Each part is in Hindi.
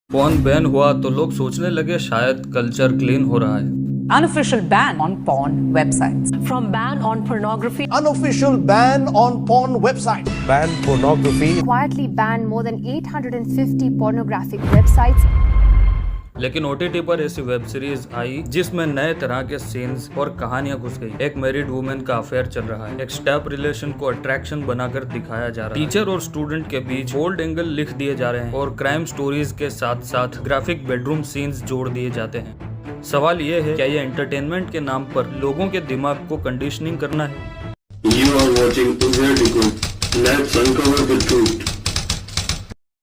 पॉर्न बैन हुआ तो लोग सोचने लगे शायद कल्चर क्लीन हो रहा है। Unofficial ban on porn websites. From ban on pornography, Unofficial ban on porn websites. Ban pornography. Quietly banned more than 850 pornographic websites. लेकिन OTT पर ऐसी वेब सीरीज आई जिसमें नए तरह के सीन्स और कहानियां घुस गई। एक मैरिड वुमेन का अफेयर चल रहा है, एक स्टेप रिलेशन को अट्रैक्शन बनाकर दिखाया जा रहा है, टीचर और स्टूडेंट के बीच बोल्ड एंगल लिख दिए जा रहे हैं और क्राइम स्टोरीज के साथ साथ ग्राफिक बेडरूम सीन्स जोड़ दिए जाते हैं। सवाल ये है, क्या ये एंटरटेनमेंट के नाम पर लोगों के दिमाग को कंडीशनिंग करना है? You are watching Uzair. Let's uncover the truth.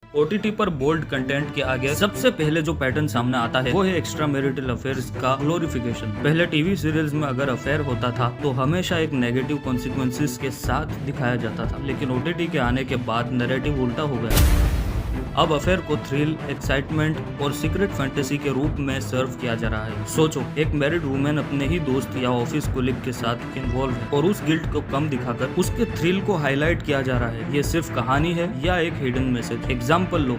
OTT पर बोल्ड कंटेंट के आगे सबसे पहले जो पैटर्न सामने आता है वो है एक्स्ट्रा मैरिटल अफेयर्स का ग्लोरिफिकेशन। पहले टीवी सीरियल्स में अगर अफेयर होता था तो हमेशा एक नेगेटिव कॉन्सिक्वेंसेस के साथ दिखाया जाता था, लेकिन OTT के आने के बाद नैरेटिव उल्टा हो गया। अब अफेयर को थ्रिल, एक्साइटमेंट और सीक्रेट फैंटेसी के रूप में सर्व किया जा रहा है। सोचो, एक मैरिड वुमेन अपने ही दोस्त या ऑफिस कोलिग के साथ इन्वॉल्व है और उस गिल्ट को कम दिखाकर उसके थ्रिल को हाईलाइट किया जा रहा है। ये सिर्फ कहानी है या एक हिडन मैसेज? एग्जाम्पल लो,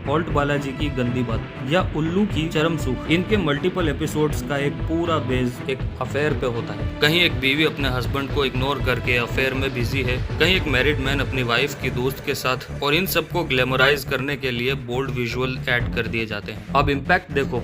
ओल्ड बालाजी की गंदी बात या उल्लू की चरम सुख। इनके मल्टीपल एपिसोड्स का एक पूरा बेस एक अफेयर पे होता है। कहीं एक बीवी अपने हस्बैंड को इग्नोर करके अफेयर में बिजी है, कहीं एक मैरिड मैन अपनी वाइफ की दोस्त के साथ, और इन सबको ग्लैमराइज करने के लिए बोल्ड विजुअल ऐड कर दिए जाते हैं। अब इम्पैक्ट देखो,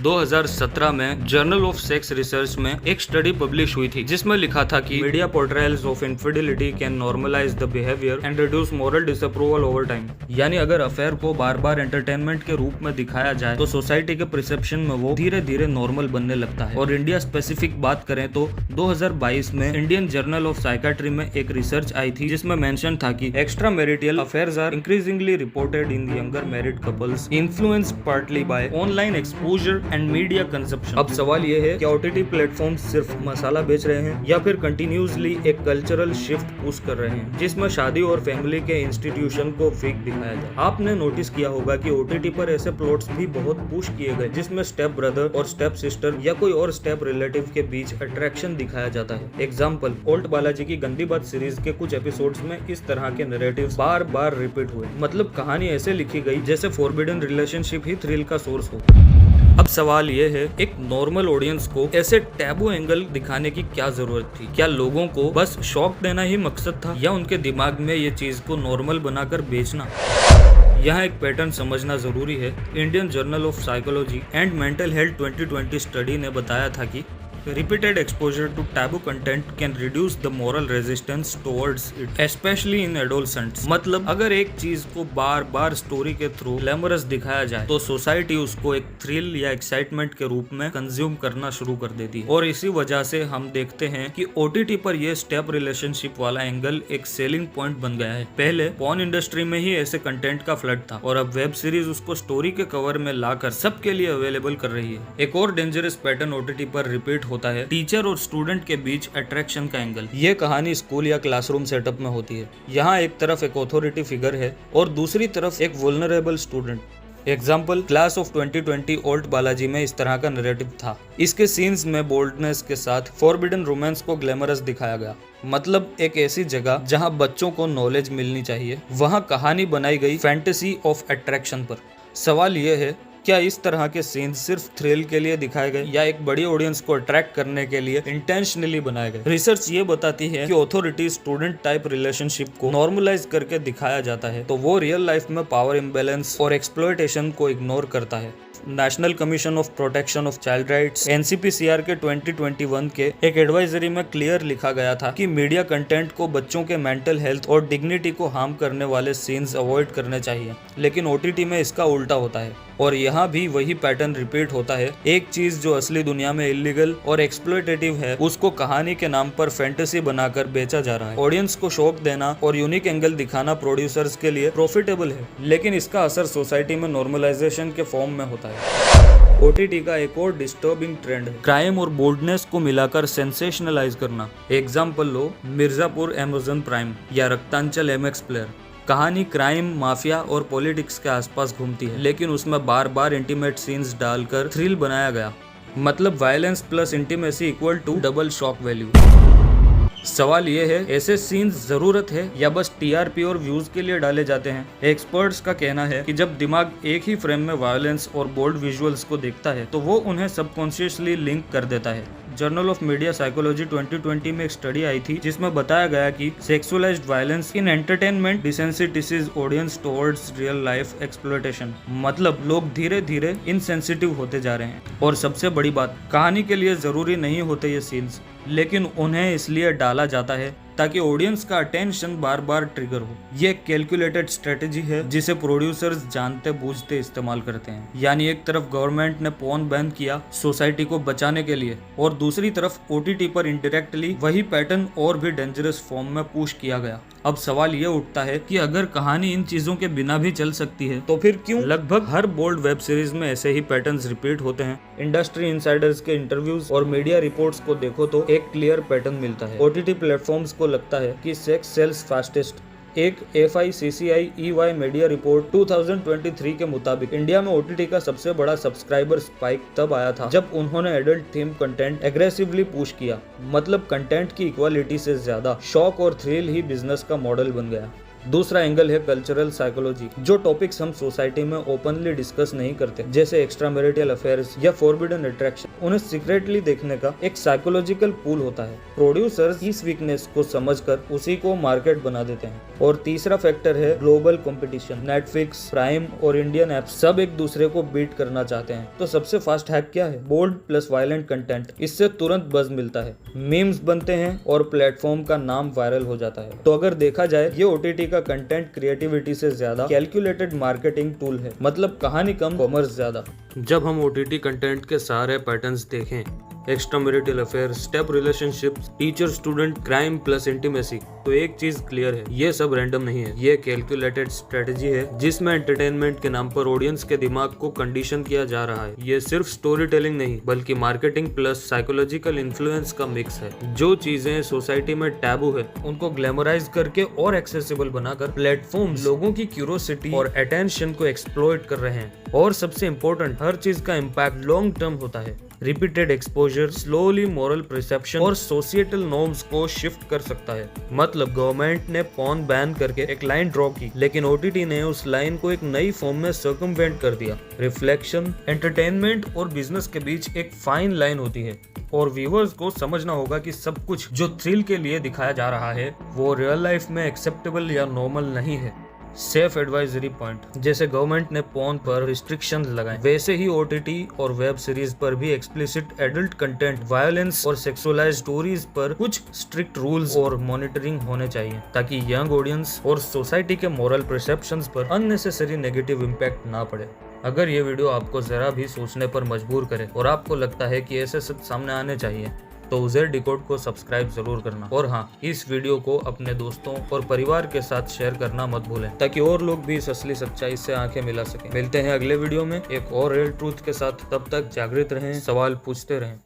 2017 में जर्नल ऑफ सेक्स रिसर्च में एक स्टडी पब्लिश हुई थी जिसमें लिखा था कि media portrayals of infidelity can normalise the behaviour and reduce moral disapproval over time. यानी अगर अफेयर को बार बार एंटरटेनमेंट के रूप में दिखाया जाए तो सोसाइटी के परसेप्शन में वो धीरे धीरे नॉर्मल बनने लगता है। और इंडिया स्पेसिफिक बात करें तो 2022 में इंडियन जर्नल ऑफ साइकाट्री में एक रिसर्च आई थी जिसमें मेंशन था कि extra marital affairs are increasingly reported in the younger married couples, influenced partly by online exposure and media consumption. अब सवाल ये है, क्या OTT प्लेटफॉर्म सिर्फ मसाला बेच रहे हैं या फिर कंटिन्यूसली एक कल्चरल शिफ्ट पुश कर रहे हैं जिसमें शादी और फैमिली के इंस्टीट्यूशन को फेक दिखाया जाए? आपने नोटिस किया होगा कि OTT पर ऐसे प्लॉट्स भी बहुत पुश किए गए जिसमें स्टेप ब्रदर और स्टेप सिस्टर या कोई और स्टेप रिलेटिव के बीच अट्रैक्शन दिखाया जाता है। एग्जाम्पल, ओल्ड बालाजी की गंदी बात सीरीज के कुछ एपिसोड्स में इस तरह के नैरेटिव्स बार बार रिपीट हुए। मतलब कहानी ऐसे लिखी गई जैसे फॉरबिडन रिलेशनशिप ही थ्रिल का सोर्स हो। अब सवाल ये है, एक नॉर्मल ऑडियंस को ऐसे टैबू एंगल दिखाने की क्या जरूरत थी? क्या लोगों को बस शॉक देना ही मकसद था या उनके दिमाग में ये चीज को नॉर्मल बनाकर बेचना? यहाँ एक पैटर्न समझना जरूरी है। Indian journal of psychology and mental health 2020 study ने बताया था कि repeated exposure to taboo content can reduce the moral resistance towards it, especially in adolescents। मतलब अगर एक चीज को बार बार स्टोरी के थ्रू ग्लैमरस दिखाया जाए तो सोसाइटी उसको एक थ्रिल या एक्साइटमेंट के रूप में कंज्यूम करना शुरू कर देती है। और इसी वजह से हम देखते हैं कि OTT पर यह स्टेप रिलेशनशिप वाला एंगल एक सेलिंग पॉइंट बन गया है। पहले पॉर्न इंडस्ट्री में ही ऐसे कंटेंट का फ्लड था और अब वेब सीरीज उसको स्टोरी के कवर में लाकर सबके लिए अवेलेबल कर रही है। एक और डेंजरस पैटर्न OTT पर रिपीट होता है, टीचर और स्टूडेंट के बीच अट्रैक्शन का एंगल। ये कहानी स्कूल या क्लासरूम सेटअप में होती है। यहाँ एक तरफ एक अथॉरिटी फिगर है और दूसरी तरफ एक vulnerable student. Example, class of 2020 old Balaji में इस तरह का नैरेटिव था। इसके सीन्स में बोल्डनेस के साथ फॉरबिडन रोमांस को ग्लैमरस दिखाया गया। मतलब एक ऐसी जगह जहाँ बच्चों को नॉलेज मिलनी चाहिए, वहाँ कहानी बनाई गई फैंटेसी ऑफ अट्रैक्शन पर। सवाल ये है, क्या इस तरह के सीन सिर्फ थ्रिल के लिए दिखाए गए या एक बड़ी ऑडियंस को अट्रैक्ट करने के लिए इंटेंशनली बनाए गए? रिसर्च ये बताती है कि अथॉरिटी स्टूडेंट टाइप रिलेशनशिप को नॉर्मलाइज करके दिखाया जाता है तो वो रियल लाइफ में पावर इम्बैलेंस और एक्सप्लॉयटेशन को इग्नोर करता है। National commission of protection of child rights NCPCR के 2021 के एक एडवाइजरी में क्लियर लिखा गया था कि मीडिया कंटेंट को बच्चों के मेंटल हेल्थ और डिग्निटी को हार्म करने वाले सीन्स अवॉइड करने चाहिए, लेकिन OTT में इसका उल्टा होता है। और यहाँ भी वही पैटर्न रिपीट होता है। एक चीज जो असली दुनिया में इलीगल और एक्सप्लॉयटेटिव है उसको कहानी के नाम पर फैंटेसी बनाकर बेचा जा रहा है। ऑडियंस को शॉक देना और यूनिक एंगल दिखाना प्रोड्यूसर्स के लिए प्रॉफिटेबल है, लेकिन इसका असर सोसाइटी में नॉर्मलाइजेशन के फॉर्म में होता है। OTT का एक और डिस्टर्बिंग ट्रेंड है क्राइम और बोल्डनेस को मिलाकर सेंसेशनलाइज करना। एग्जाम्पल लो, मिर्जापुर अमेज़न प्राइम या रक्तांचल MX प्लेयर। कहानी क्राइम, माफिया और पॉलिटिक्स के आसपास घूमती है, लेकिन उसमें बार बार इंटीमेट सीन्स डालकर थ्रिल बनाया गया। मतलब violence plus intimacy equal to double shock value. सवाल ये है, ऐसे सीन्स जरूरत है या बस टीआरपी और व्यूज के लिए डाले जाते हैं? एक्सपर्ट्स का कहना है कि जब दिमाग एक ही फ्रेम में वायलेंस और बोल्ड विजुअल्स को देखता है तो वो उन्हें सबकॉन्शियसली लिंक कर देता है। जर्नल ऑफ मीडिया साइकोलॉजी 2020 में एक स्टडी आई थी जिसमें बताया गया कि sexualised violence in entertainment desensitises audience towards real life exploitation. मतलब लोग धीरे धीरे इनसेंसिटिव होते जा रहे हैं। और सबसे बड़ी बात, कहानी के लिए जरूरी नहीं होते ये सीन्स, लेकिन उन्हें इसलिए डाला जाता है ताकि ऑडियंस का अटेंशन बार बार ट्रिगर हो। ये कैलकुलेटेड स्ट्रेटेजी है जिसे प्रोड्यूसर्स जानते बूझते इस्तेमाल करते हैं। यानी एक तरफ गवर्नमेंट ने पोर्न बैन किया सोसाइटी को बचाने के लिए, और दूसरी तरफ ओटीटी पर इनडायरेक्टली वही पैटर्न और भी डेंजरस फॉर्म में पुश किया गया। अब सवाल ये उठता है कि अगर कहानी इन चीजों के बिना भी चल सकती है तो फिर क्यों लगभग हर बोल्ड वेब सीरीज में ऐसे ही पैटर्न्स रिपीट होते हैं? इंडस्ट्री इनसाइडर्स के इंटरव्यूज और मीडिया रिपोर्ट्स को देखो तो एक क्लियर पैटर्न मिलता है। ओटीटी प्लेटफॉर्म्स को लगता है कि सेक्स सेल्स फास्टेस्ट। एक FICCI मीडिया रिपोर्ट 2023 के मुताबिक इंडिया में ओटीटी का सबसे बड़ा सब्सक्राइबर स्पाइक तब आया था जब उन्होंने adult theme content aggressively push किया। मतलब कंटेंट की इक्वालिटी से ज्यादा शॉक और थ्रिल ही बिजनेस का मॉडल बन गया। दूसरा एंगल है कल्चरल साइकोलॉजी। जो टॉपिक्स हम सोसाइटी में ओपनली डिस्कस नहीं करते, जैसे एक्स्ट्रा मैरिटल अफेयर्स या फॉरबिडन अट्रैक्शन, उन्हें सीक्रेटली देखने का एक साइकोलॉजिकल पूल होता है। प्रोड्यूसर्स इस वीकनेस को समझकर उसी को मार्केट बना देते हैं। और तीसरा फैक्टर है ग्लोबल कंपटीशन। नेटफ्लिक्स, प्राइम और इंडियन ऐप्स सब एक दूसरे को बीट करना चाहते हैं। तो सबसे फास्ट हैक क्या है? Bold plus violent content. इससे तुरंत बज़ मिलता है, मीम्स बनते हैं और प्लेटफॉर्म का नाम वायरल हो जाता है। तो अगर देखा जाए, ये ओटीटी का कंटेंट क्रिएटिविटी से ज्यादा कैलकुलेटेड मार्केटिंग टूल है। मतलब कहानी कम, कॉमर्स ज्यादा। जब हम ओटीटी कंटेंट के सारे पैटर्न्स देखें, extra marital affair, step relationships, teacher student, crime plus intimacy, तो एक चीज क्लियर है, ये सब रैंडम नहीं है। ये कैलकुलेटेड स्ट्रेटेजी है जिसमें एंटरटेनमेंट के नाम पर ऑडियंस के दिमाग को कंडीशन किया जा रहा है। ये सिर्फ स्टोरी टेलिंग नहीं, बल्कि मार्केटिंग प्लस साइकोलॉजिकल इन्फ्लुएंस का मिक्स है। जो चीजें सोसाइटी में टैबू है उनको ग्लैमराइज करके और एक्सेसिबल बनाकर प्लेटफॉर्म लोगों की क्यूरियोसिटी और अटेंशन को एक्सप्लॉइट कर रहे हैं। और सबसे इम्पोर्टेंट, हर चीज का इम्पैक्ट लॉन्ग टर्म होता है। Repeated exposure slowly moral perception और सोशिएटल नॉर्म्स को शिफ्ट कर सकता है। मतलब गवर्नमेंट ने पोर्न बैन करके एक लाइन ड्रॉ की, लेकिन ओटीटी ने उस लाइन को एक नई फॉर्म में सर्कमवेंट कर दिया। रिफ्लेक्शन, एंटरटेनमेंट और बिजनेस के बीच एक फाइन लाइन होती है, और व्यूअर्स को समझना होगा कि सब कुछ जो थ्रिल के लिए दिखाया जा रहा है वो रियल लाइफ में एक्सेप्टेबल या नॉर्मल नहीं है। सेफ एडवाइजरी पॉइंट, जैसे गवर्नमेंट ने पोर्न पर रिस्ट्रिक्शन लगाए, वैसे ही ओटीटी और वेब सीरीज पर भी एक्सप्लिसिट एडल्ट कंटेंट, वायलेंस और सेक्सुअलाइज्ड स्टोरीज पर कुछ स्ट्रिक्ट रूल्स और मॉनिटरिंग होने चाहिए, ताकि यंग ऑडियंस और सोसाइटी के मोरल परसेप्शंस पर अननेसेसरी नेगेटिव इम्पैक्ट ना पड़े। अगर ये वीडियो आपको जरा भी सोचने पर मजबूर करे और आपको लगता है कि ऐसे सच सामने आने चाहिए, तो उज़ेर डिकोड को सब्सक्राइब जरूर करना। और हाँ, इस वीडियो को अपने दोस्तों और परिवार के साथ शेयर करना मत भूलें, ताकि और लोग भी इस असली सच्चाई से आंखें मिला सकें। मिलते हैं अगले वीडियो में एक और रियल ट्रूथ के साथ। तब तक जागृत रहें, सवाल पूछते रहें।